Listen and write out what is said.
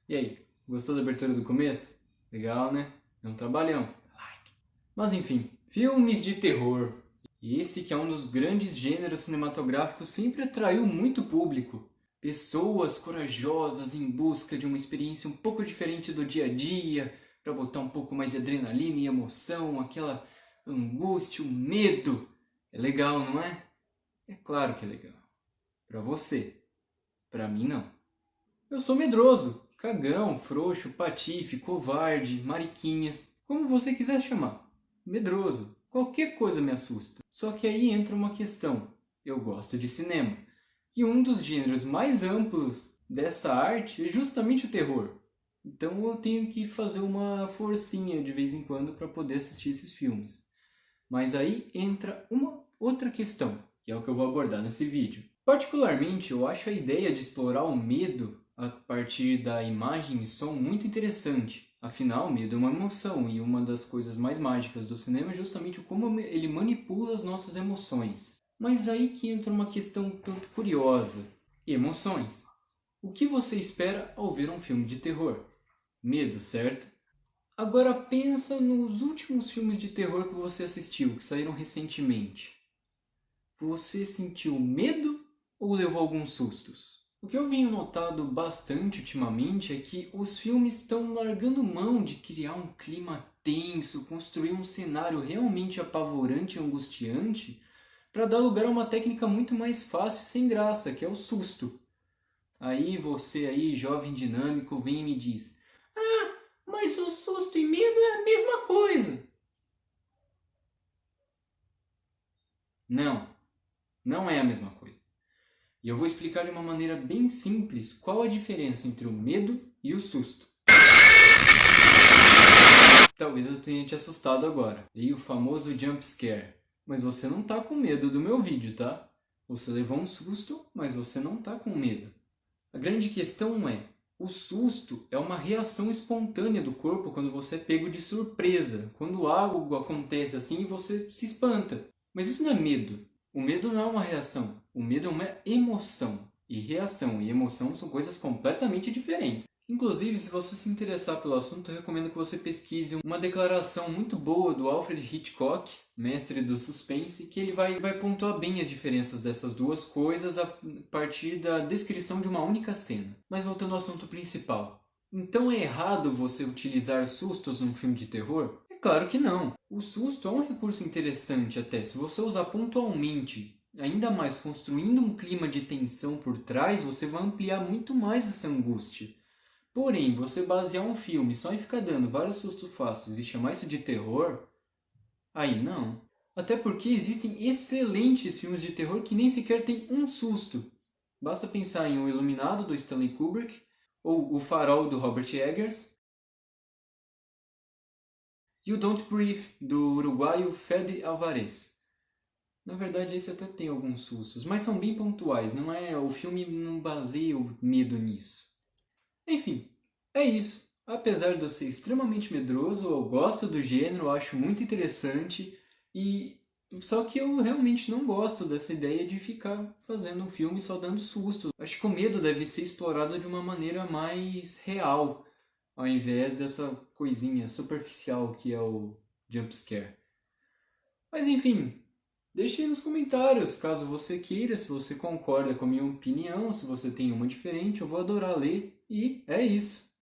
E aí, gostou da abertura do começo? Legal, né? É um trabalhão. Like. Mas enfim, filmes de terror. Esse que é um dos grandes gêneros cinematográficos sempre atraiu muito público. Pessoas corajosas em busca de uma experiência um pouco diferente do dia a dia, para botar um pouco mais de adrenalina e emoção, aquela angústia, o medo. É legal, não é? É claro que é legal. Para você. Para mim não. Eu sou medroso, cagão, frouxo, patife, covarde, mariquinhas, como você quiser chamar. Medroso. Qualquer coisa me assusta. Só que aí entra uma questão. Eu gosto de cinema. E um dos gêneros mais amplos dessa arte é justamente o terror. Então eu tenho que fazer uma forcinha de vez em quando para poder assistir esses filmes. Mas aí entra uma outra questão, que é o que eu vou abordar nesse vídeo. Particularmente, eu acho a ideia de explorar o medo a partir da imagem e som muito interessante. Afinal, o medo é uma emoção e uma das coisas mais mágicas do cinema é justamente como ele manipula as nossas emoções. Mas aí que entra uma questão tanto curiosa. Emoções. O que você espera ao ver um filme de terror? Medo, certo? Agora pensa nos últimos filmes de terror que você assistiu, que saíram recentemente. Você sentiu medo ou levou alguns sustos? O que eu venho notado bastante ultimamente é que os filmes estão largando mão de criar um clima tenso, construir um cenário realmente apavorante e angustiante, para dar lugar a uma técnica muito mais fácil e sem graça, que é o susto. Aí você aí, jovem dinâmico, vem e me diz: mas o susto e medo é a mesma coisa. Não, não é a mesma coisa. E eu vou explicar de uma maneira bem simples qual a diferença entre o medo e o susto. Talvez eu tenha te assustado agora. Dei o famoso jump scare. Mas você não tá com medo do meu vídeo, tá? Você levou um susto, mas você não tá com medo. A grande questão é, o susto é uma reação espontânea do corpo quando você é pego de surpresa, quando algo acontece assim e você se espanta. Mas isso não é medo. O medo não é uma reação. O medo é uma emoção. E reação e emoção são coisas completamente diferentes. Inclusive, se você se interessar pelo assunto, eu recomendo que você pesquise uma declaração muito boa do Alfred Hitchcock, mestre do suspense, que ele vai pontuar bem as diferenças dessas duas coisas a partir da descrição de uma única cena. Mas voltando ao assunto principal. Então é errado você utilizar sustos num filme de terror? É claro que não. O susto é um recurso interessante até, se você usar pontualmente, ainda mais construindo um clima de tensão por trás, você vai ampliar muito mais essa angústia. Porém, você basear um filme só em ficar dando vários sustos fáceis e chamar isso de terror, aí não. Até porque existem excelentes filmes de terror que nem sequer tem um susto. Basta pensar em O Iluminado, do Stanley Kubrick, ou O Farol, do Robert Eggers, e o Don't Breathe, do uruguaio Fede Alvarez. Na verdade, esse até tem alguns sustos, mas são bem pontuais, não é? O filme não baseia o medo nisso. Enfim, é isso. Apesar de eu ser extremamente medroso, eu gosto do gênero, acho muito interessante e só que eu realmente não gosto dessa ideia de ficar fazendo um filme só dando sustos. Acho que o medo deve ser explorado de uma maneira mais real, ao invés dessa coisinha superficial que é o jump scare. Mas enfim, deixe aí nos comentários, caso você queira, se você concorda com a minha opinião, se você tem uma diferente, eu vou adorar ler. E é isso.